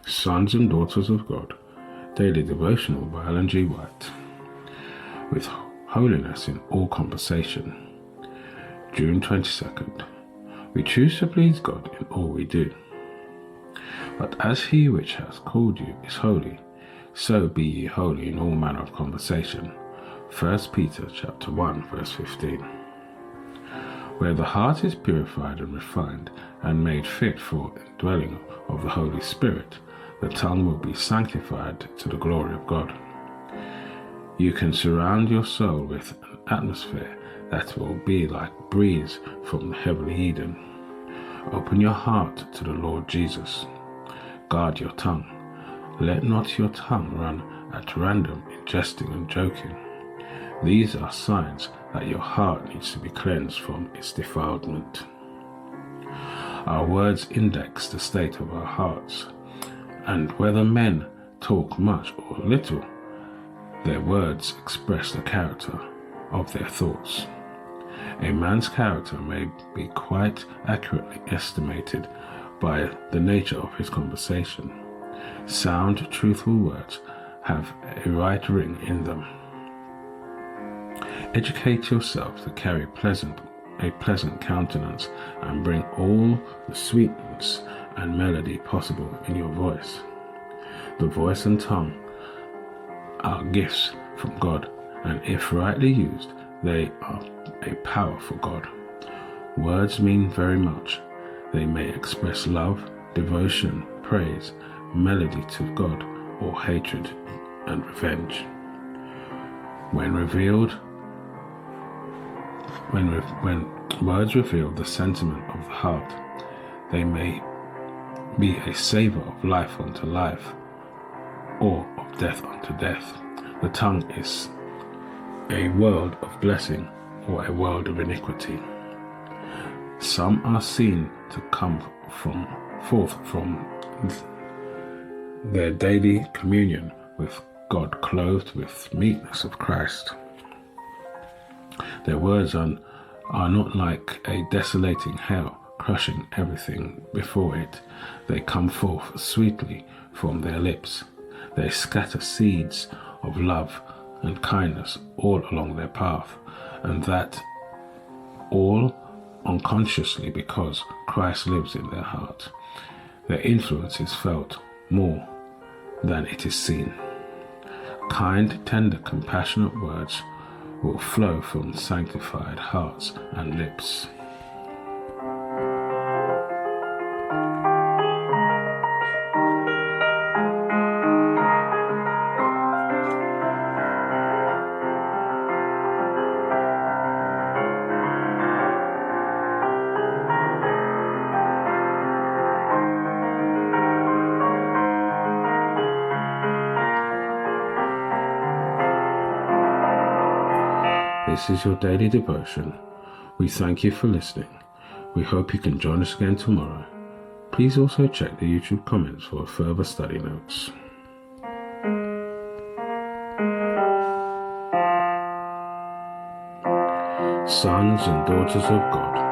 Sons and Daughters of God, Daily Devotional by Ellen G. White. With holiness in all conversation. June 22nd. We choose to please God in all we do. But as he which has called you is holy, so be ye holy in all manner of conversation. 1 Peter chapter 1 verse 15. Where the heart is purified and refined and made fit for indwelling of the Holy Spirit, the tongue will be sanctified to the glory of God. You can surround your soul with an atmosphere that will be like breeze from the heavenly Eden. Open your heart to the Lord Jesus. Guard your tongue. Let not your tongue run at random in jesting and joking. These are signs that your heart needs to be cleansed from its defilement. Our words index the state of our hearts, and whether men talk much or little, their words express the character of their thoughts. A man's character may be quite accurately estimated by the nature of his conversation. Sound, truthful words have a right ring in them. Educate yourself to carry a pleasant countenance and bring all the sweetness and melody possible in your voice. The voice and tongue are gifts from God, and if rightly used, they are a power for God. Words mean very much. They may express love, devotion, praise, melody to God, or hatred and revenge. When words reveal the sentiment of the heart, they may be a savour of life unto life, or of death unto death. The tongue is a world of blessing or a world of iniquity. Some are seen to come forth from their daily communion with God, clothed with meekness of Christ. Their words are not like a desolating hail, crushing everything before it. They come forth sweetly from their lips. They scatter seeds of love and kindness all along their path, and that all unconsciously because Christ lives in their heart. Their influence is felt more than it is seen. Kind, tender, compassionate words will flow from sanctified hearts and lips. This is your daily devotion. We thank you for listening. We hope you can join us again tomorrow. Please also check the YouTube comments for further study notes. Sons and Daughters of God.